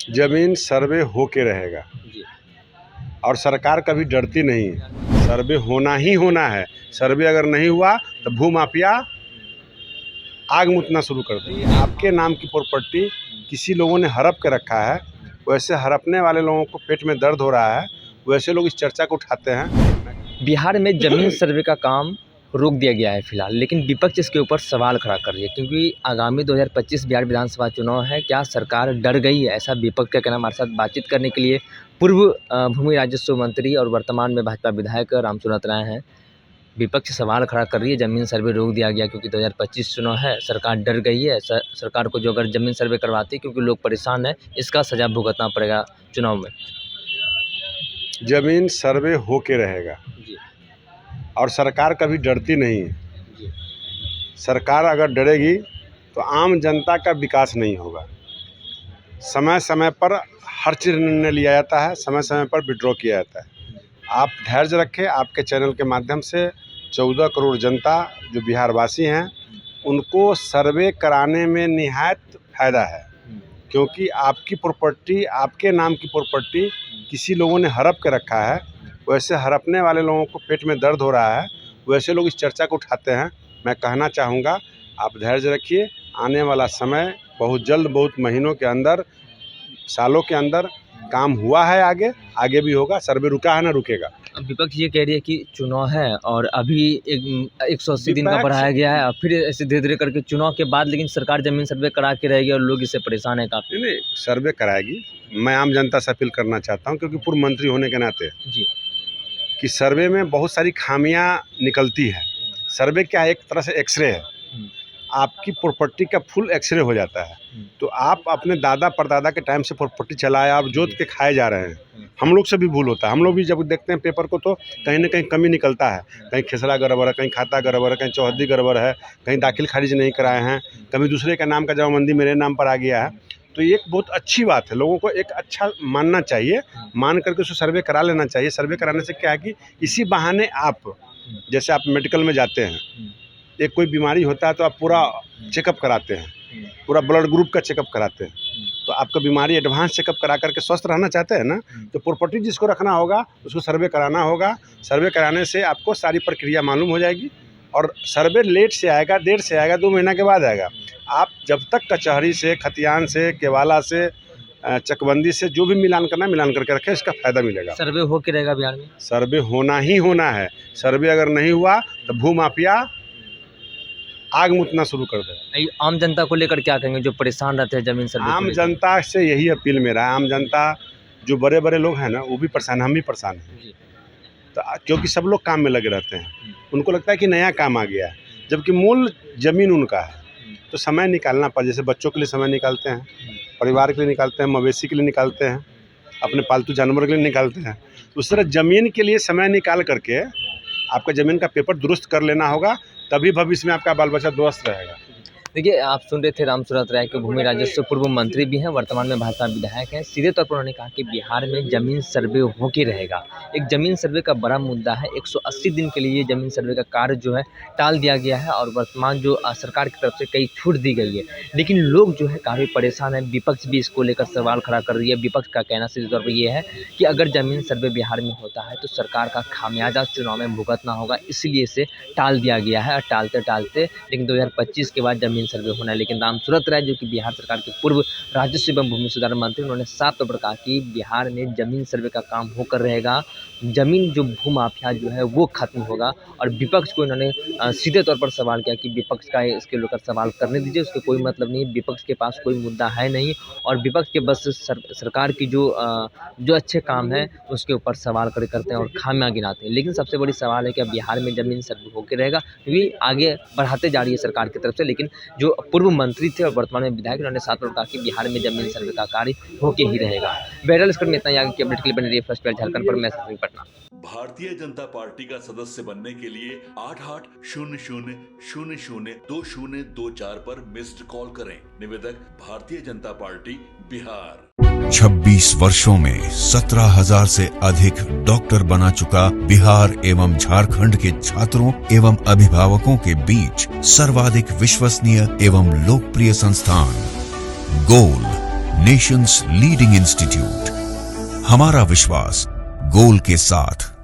जमीन सर्वे होके रहेगा जी। और सरकार कभी डरती नहीं है। सर्वे होना ही होना है। सर्वे अगर नहीं हुआ तो भूमाफिया आग मुतना शुरू कर देंगे। आपके नाम की प्रॉपर्टी किसी लोगों ने हड़प के रखा है, वैसे हड़पने वाले लोगों को पेट में दर्द हो रहा है, वैसे लोग इस चर्चा को उठाते हैं। बिहार में जमीन सर्वे का काम रोक दिया गया है फिलहाल, लेकिन विपक्ष इसके ऊपर सवाल खड़ा कर रही है क्योंकि आगामी 2025 बिहार विधानसभा चुनाव है। क्या सरकार डर गई है? ऐसा विपक्ष का कहना। हमारे साथ बातचीत करने के लिए पूर्व भूमि राजस्व मंत्री और वर्तमान में भाजपा विधायक रामसूरत राय हैं। विपक्ष सवाल खड़ा कर रही है, जमीन सर्वे रोक दिया गया क्योंकि 2025 चुनाव है, सरकार डर गई है। सरकार को जो अगर जमीन सर्वे करवाती क्योंकि लोग परेशान हैं, इसका सजा भुगतना पड़ेगा चुनाव में। जमीन सर्वे होके रहेगा जी। और सरकार कभी डरती नहीं है। जी। सरकार अगर डरेगी तो आम जनता का विकास नहीं होगा। समय समय पर हर चीज़ निर्णय लिया जाता है, समय समय पर विड्रॉ किया जाता है। आप धैर्य रखें। आपके चैनल के माध्यम से 14 करोड़ जनता जो बिहार वासी हैं, उनको सर्वे कराने में निहायत फ़ायदा है, क्योंकि आपकी प्रॉपर्टी, आपके नाम की प्रॉपर्टी किसी लोगों ने हड़प के रखा है, वैसे हड़पने वाले लोगों को पेट में दर्द हो रहा है, वैसे लोग इस चर्चा को उठाते हैं। मैं कहना चाहूँगा, आप धैर्य रखिए। आने वाला समय बहुत जल्द, बहुत महीनों के अंदर, सालों के अंदर काम हुआ है, आगे भी होगा। सर्वे रुका है ना रुकेगा। अब विपक्ष ये कह रही है कि चुनाव है और अभी 180 दिन का बढ़ाया गया है, फिर ऐसे धीरे धीरे करके चुनाव के बाद लेकिन सरकार जमीन सर्वे करा के रहेगी और लोग इससे परेशान है काफ़ी। नहीं, सर्वे कराएगी। मैं आम जनता से अपील करना चाहता हूँ, क्योंकि पूर्व मंत्री होने के नाते, जी, कि सर्वे में बहुत सारी खामियां निकलती है। सर्वे क्या है? एक तरह से एक्सरे है। आपकी प्रॉपर्टी का फुल एक्सरे हो जाता है। तो आप अपने दादा परदादा के टाइम से प्रॉपर्टी चलाए, आप जोत के खाए जा रहे हैं। हम लोग से भी भूल होता है। हम लोग भी जब देखते हैं पेपर को तो कहीं ना कहीं कमी निकलता है। कहीं खेसरा गड़बड़ है, कहीं खाता गड़बड़ है, कहीं चौहद्दी गड़बड़ है, कहीं दाखिल खारिज नहीं कराए हैं, कभी दूसरे का नाम का जमाबंदी मेरे नाम पर आ गया है। तो ये एक बहुत अच्छी बात है। लोगों को एक अच्छा मानना चाहिए, मान करके उसको सर्वे करा लेना चाहिए। सर्वे कराने से क्या है कि इसी बहाने आप, जैसे आप मेडिकल में जाते हैं, एक कोई बीमारी होता है तो आप पूरा चेकअप कराते हैं, पूरा ब्लड ग्रुप का चेकअप कराते हैं। तो आपका बीमारी एडवांस चेकअप करा करके स्वस्थ रहना चाहते हैं ना, तो प्रॉपर्टी जिसको रखना होगा उसको सर्वे कराना होगा। सर्वे कराने से आपको सारी प्रक्रिया मालूम हो जाएगी। और सर्वे लेट से आएगा, देर से आएगा, 2 महीना के बाद आएगा। आप जब तक कचहरी से, खतियान से, केवाला से, चकबंदी से जो भी मिलान करना है मिलान करके रखें, इसका फ़ायदा मिलेगा। सर्वे हो के रहेगा बिहार में। सर्वे होना ही होना है। सर्वे अगर नहीं हुआ तो भूमाफिया आग मुतना शुरू कर देगा। आम जनता को लेकर क्या कहेंगे जो परेशान रहते हैं जमीन सर्वे? आम जनता से यही अपील मेरा है। आम जनता जो बड़े बड़े लोग हैं ना, वो भी परेशान, हम भी परेशान हैं। तो क्योंकि सब लोग काम में लगे रहते हैं, उनको लगता है कि नया काम आ गया है, जबकि मूल ज़मीन उनका है। तो समय निकालना पड़, जैसे बच्चों के लिए समय निकालते हैं, परिवार के लिए निकालते हैं, मवेशी के लिए निकालते हैं, अपने पालतू जानवर के लिए निकालते हैं। उस तरह ज़मीन के लिए समय निकाल करके आपका ज़मीन का पेपर दुरुस्त कर लेना होगा, तभी भविष्य में आपका बाल बच्चा दुरुस्त रहेगा। देखिए, आप सुन रहे थे रामसूरत राय के, भूमि राजस्व पूर्व मंत्री भी हैं, वर्तमान में भाजपा विधायक हैं। सीधे तौर पर उन्होंने कहा कि बिहार में जमीन सर्वे हो के रहेगा। एक जमीन सर्वे का बड़ा मुद्दा है। 180 दिन के लिए जमीन सर्वे का कार्य जो है टाल दिया गया है और वर्तमान जो सरकार की तरफ से कई छूट दी गई है, लेकिन लोग जो है काफ़ी परेशान हैं। विपक्ष भी इसको लेकर सवाल खड़ा कर रही है। विपक्ष का कहना सीधे तौर पर ये है कि अगर जमीन सर्वे बिहार में होता है तो सरकार का खामियाजा चुनाव में भुगतना होगा, इसलिए इसे टाल दिया गया है। और टालते टालते लेकिन 2025 के बाद जमीन सर्वे होना है। लेकिन रामसूरत राय जो कि बिहार सरकार के पूर्व राजस्व एवं भूमि सुधार मंत्री, उन्होंने साफ तौर पर कहा कि बिहार में जमीन सर्वे का काम होकर रहेगा। जमीन जो भूमाफिया जो है वो खत्म होगा। और विपक्ष को इन्होंने सीधे तौर पर सवाल किया कि विपक्ष का इसके लेकर सवाल करने दीजिए, उसके कोई मतलब नहीं, विपक्ष के पास कोई मुद्दा है नहीं और विपक्ष के बस सरकार की जो अच्छे काम है उसके ऊपर सवाल करते हैं और खामियां गिनाते हैं। लेकिन सबसे बड़ी सवाल है कि बिहार में जमीन सर्वे होकर रहेगा, क्योंकि आगे बढ़ाते जा रही है सरकार की तरफ से। लेकिन जो पूर्व मंत्री थे और वर्तमान में विधायक, उन्होंने साथ में कहा कि बिहार में जमीन सर्वे का कार्य होके ही रहेगा। बहरहाल इसकर में इतना ही। आगे की अपडेट के लिए बने रहिए फर्स्ट पहल झारखंड पर। मैं पटना। भारतीय जनता पार्टी का सदस्य बनने के लिए 8800002024 पर मिस्ड कॉल करें। निवेदक भारतीय जनता पार्टी बिहार। 26 वर्षों में 17,000 से अधिक डॉक्टर बना चुका बिहार एवं झारखंड के छात्रों एवं अभिभावकों के बीच सर्वाधिक विश्वसनीय एवं लोकप्रिय संस्थान गोल नेशंस लीडिंग इंस्टीट्यूट। हमारा विश्वास गोल के साथ